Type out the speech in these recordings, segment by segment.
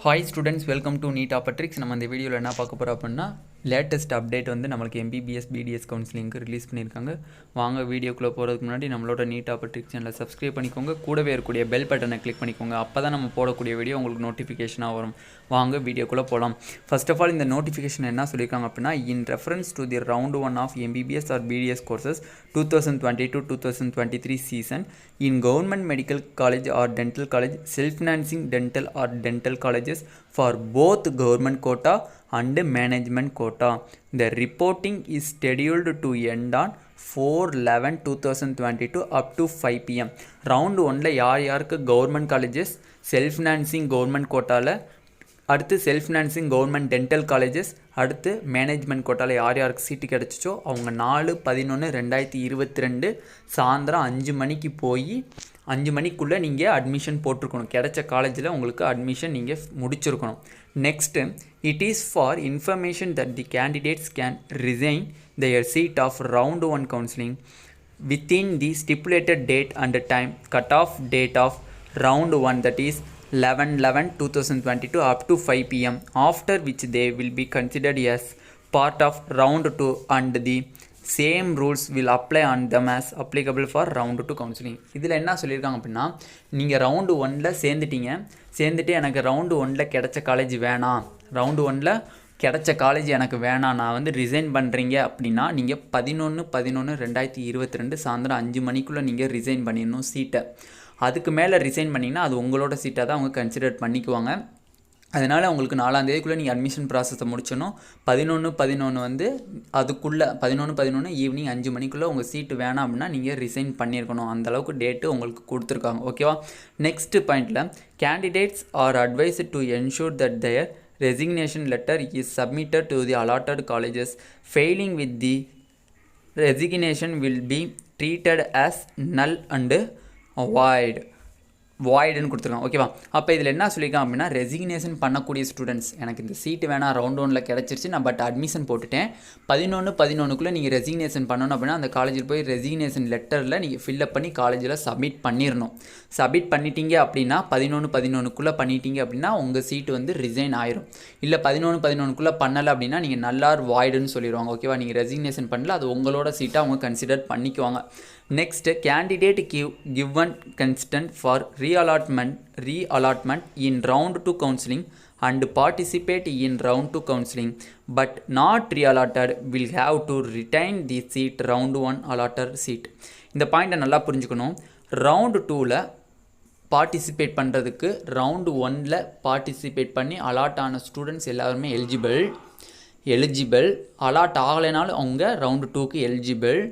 Hi students, welcome to Neet Tricks. நம்ம இந்த வீடியோல என்ன பார்க்க போறோம் அப்படினா லேட்டஸ்ட் அப்டேட் வந்து நமக்கு MBBS BDS கவுன்சிலிங்க்கு ரிலீஸ் பண்ணிருக்காங்க. வாங்க வீடியோக்குள்ள போறதுக்கு முன்னாடி நம்மளோட Neet Tricks சேனலை சப்ஸ்கிரைப் பண்ணிக்கோங்க. கூடவே இருக்கக்கூடிய பெல் பட்டனை கிளிக் பண்ணிக்கோங்க. அப்பதான் நம்ம போடக்கூடிய வீடியோ உங்களுக்கு நோட்டிஃபிகேஷனா வரும். வாங்க வீடியோக்குள்ள போலாம். ஃபர்ஸ்ட் ஆஃப் ஆல் இந்த நோட்டிஃபிகேஷன் என்ன சொல்லிருக்காங்க அப்படினா in reference to the round 1 of MBBS or BDS courses 2022-2023 season in government medical college or dental college, self-financing dental or dental colleges for both government quota and management quota. The reporting is scheduled to end on 4/11/2022 up to 5 pm. Round 1ல யாருக்கு government colleges self financing government கோட்டால, அடுத்து self financing government dental colleges, அடுத்து management கோட்டாவில் யாருக்கு சீட்டு கிடச்சிச்சோ அவங்க 4/11/2022 சாயந்தரம் 5 மணிக்கு போய் 5 மணிக்குள்ளே நீங்கள் அட்மிஷன் போட்டிருக்கணும். கிடைச்ச காலேஜில் உங்களுக்கு அட்மிஷன் நீங்கள் முடிச்சிருக்கணும். Next, it is for information that the candidates can resign their seat of round 1 counseling within the stipulated date and time cut-off date of round 1, that is 11/11/2022 up to 5 pm, after which they will be considered as part of round 2 and the same rules will apply on them as applicable for round 2 counseling. இதில் என்ன சொல்லியிருக்காங்க அப்படின்னா, நீங்கள் round 1ல் சேர்ந்துட்டு எனக்கு round 1ல் கிடைச்ச காலேஜ் வேணாம், ரவுண்டு 1ல் கிடைச்ச காலேஜ் எனக்கு வேணாம், நான் வந்து ரிசைன் பண்ணுறீங்க அப்படின்னா நீங்கள் 11/11/2022 சாயந்தரம் 5 மணிக்குள்ளே நீங்கள் ரிசைன் பண்ணிடணும் சீட்டை. அதுக்கு மேலே ரிசைன் பண்ணிங்கன்னா அது உங்களோட சீட்டாக தான் அவங்க கன்சிடர் பண்ணிக்குவாங்க. அதனால் உங்களுக்கு 4ஆம் தேதிக்குள்ளே நீங்கள் அட்மிஷன் ப்ராசஸை முடிச்சணும். 11/11 வந்து அதுக்குள்ளே 11/11 ஈவினிங் 5 மணிக்குள்ளே உங்கள் சீட்டு வேணாம் அப்படின்னா நீங்கள் ரிசைன் பண்ணியிருக்கணும். அந்தளவுக்கு டேட்டு உங்களுக்கு கொடுத்துருக்காங்க. ஓகேவா? நெக்ஸ்ட் பாயிண்டில், candidates R advised to ensure that their resignation letter is submitted to the allotted colleges. Failing with the resignation will be treated as null and வாய்டுன்னு கொடுத்துருக்காங்க. ஓகேவா? அப்போ இதில் என்ன சொல்லியிருக்காங்க அப்படின்னா, ரெசிக்னேஷன் பண்ணக்கூடிய ஸ்டூடெண்ட்ஸ், எனக்கு இந்த சீட்டு வேணாம், ரவுண்ட் 1ல் கிடச்சிருச்சு, நான் பட் அட்மிஷன் போட்டுட்டேன், 11/11க்குள்ளே நீங்கள் ரெசிக்னேஷன் பண்ணணும் அப்படின்னா அந்த காலேஜில் போய் ரெசிக்னேஷன் லெட்டரில் நீங்கள் ஃபில்லப் பண்ணி காலேஜில் சப்மிட் பண்ணிடணும். சப்மிட் பண்ணிட்டீங்க அப்படின்னா 11/11க்குள்ளே பண்ணிட்டீங்க அப்படின்னா உங்கள் சீட்டு வந்து ரிசைன் ஆயிரும். இல்லை 11/11க்குள்ளே பண்ணலை அப்படின்னா நீங்கள் நல்லார் வாய்டுன்னு சொல்லிடுவாங்க. ஓகேவா? நீங்கள் ரெசிக்னேஷன் பண்ணல, அது உங்களோட சீட்டை அவங்க கன்சிடர் பண்ணிக்குவாங்க. Next, candidate given consent for reallotment in round 2 counseling and participate in round 2 counseling but not reallotted will have to retain the seat round 1 allotted seat. இந்த பாயிண்ட்டை நல்லா புரிஞ்சுக்கணும். ரவுண்டு 2ல் பார்ட்டிசிபேட் பண்ணுறதுக்கு ரவுண்டு 1ல் பார்ட்டிசிபேட் பண்ணி allot ஆன students எல்லாருமே எலிஜிபிள். அலாட் ஆகலைனாலும் அவங்க ரவுண்டு 2க்கு எலிஜிபிள்.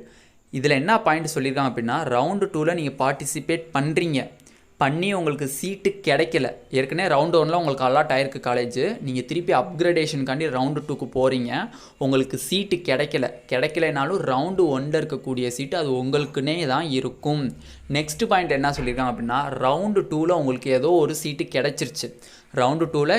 இதில் என்ன பாயிண்ட் சொல்லியிருக்காங்க அப்படின்னா, ரவுண்டு 2ல் நீங்கள் பார்ட்டிசிபேட் பண்ணி உங்களுக்கு சீட்டு கிடைக்கல, ஏற்கனவே ரவுண்டு 1ல் உங்களுக்கு அலாட் ஆகிருக்கு காலேஜ், நீங்கள் திருப்பி அப்கிரேடேஷனுக்காண்டி ரவுண்டு 2க்கு போகிறீங்க, உங்களுக்கு சீட்டு கிடைக்கலைனாலும் ரவுண்டு 1ல் இருக்கக்கூடிய சீட்டு அது உங்களுக்குன்னே தான் இருக்கும். நெக்ஸ்ட் பாயிண்ட் என்ன சொல்லியிருக்காங்க அப்படின்னா, ரவுண்டு 2ல் உங்களுக்கு ஏதோ ஒரு சீட்டு கிடச்சிருச்சு, ரவுண்டு 2ல்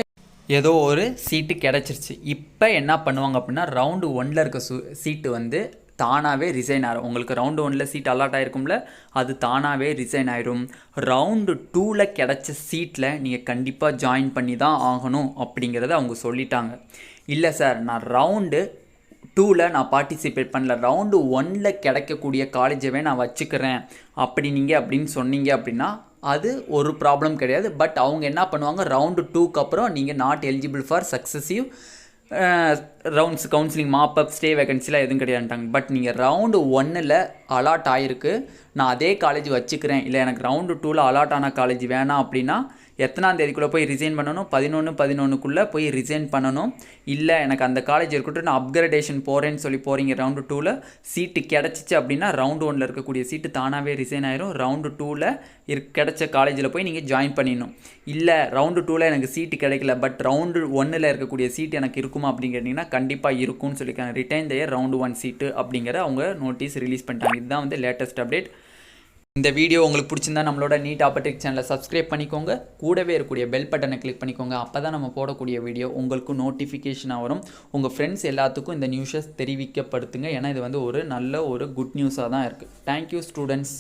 ஏதோ ஒரு சீட்டு கிடச்சிருச்சு. இப்போ என்ன பண்ணுவாங்க அப்படின்னா, ரவுண்டு 1ல் இருக்க சீட்டு வந்து தானாகவே ரிசைன் ஆகிடும். உங்களுக்கு ரவுண்டு 1ல் சீட் அலாட் ஆகிருக்கும்ல, அது தானாகவே ரிசைன் ஆகிடும். ரவுண்டு 2ல் கிடச்ச சீட்டில் நீங்கள் கண்டிப்பாக ஜாயின் பண்ணி தான் ஆகணும் அப்படிங்கிறத அவங்க சொல்லிட்டாங்க. இல்லை சார், நான் ரவுண்டு 2ல் நான் பார்ட்டிசிபேட் பண்ணல, ரவுண்டு 1ல் கிடைக்கக்கூடிய காலேஜவே நான் வச்சுக்கிறேன் அப்படின்னு சொன்னீங்க அப்படின்னா அது ஒரு ப்ராப்ளம் கிடையாது. பட் அவங்க என்ன பண்ணுவாங்க, ரவுண்டு 2க்கு அப்புறம் நீங்கள் not eligible for successive rounds counselling, mop up, stay வேகன்சிலாம் எதுவும் கிடையாதுட்டாங்க. பட் நீங்கள் ரவுண்டு 1ல் அலாட் ஆகிருக்கு, நான் அதே காலேஜ் வச்சுக்கிறேன், இல்லை எனக்கு ரவுண்டு 2ல் அலாட் ஆன காலேஜ் வேணாம் அப்படின்னா எத்தனாம் தேதிக்குள்ளே போய் ரிசைன் பண்ணணும், 11/11க்குள்ளே போய் ரிசைன் பண்ணணும். இல்லை எனக்கு அந்த காலேஜ் இருக்கட்டும், நான் அப்கிரேடேஷன் போகிறேன்னு சொல்லி போகிறீங்க, ரவுண்டு 2ல் சீட்டு கிடச்சிச்சு அப்படின்னா ரவுண்டு 1ல் இருக்கக்கூடிய சீட்டு தானாகவே ரிசைன் ஆயிரும். ரவுண்டு 2ல் கிடைச்ச காலேஜில் போய் நீங்கள் ஜாயின் பண்ணிடணும். இல்லை ரவுண்டு 2ல் எனக்கு சீட்டு கிடைக்கல, பட் ரவுண்டு 1ல் இருக்கக்கூடிய சீட்டு எனக்கு இருக்குமா அப்படின்னு கேட்டிங்கன்னா கண்டிப்பாக இருக்கும்னு சொல்லியிருக்காங்க. ரிட்டைன் தயர் ரவுண்டு 1 சீட்டு அப்படிங்கிற அவங்க நோட்டீஸ் ரிலீஸ் பண்ணிட்டாங்க. இதுதான் வந்து லேட்டஸ்ட் அப்டேட். இந்த வீடியோ உங்களுக்கு பிடிச்சிருந்தா நம்மளோட நீட் ட்ரிக்ஸ் சேனலை சப்ஸ்கிரைப் பண்ணிக்கோங்க. கூடவே இருக்கக்கூடிய பெல் பட்டனை கிளிக் பண்ணிக்கோங்க. அப்போ தான் நம்ம போடக்கூடிய வீடியோ உங்களுக்கு நோட்டிஃபிகேஷனாக வரும். உங்கள் ஃப்ரெண்ட்ஸ் எல்லாத்துக்கும் இந்த நியூஸை தெரிவிக்கப்படுத்துங்க. ஏன்னா இது வந்து ஒரு நல்ல குட் நியூஸாக தான் இருக்குது. Thank you students.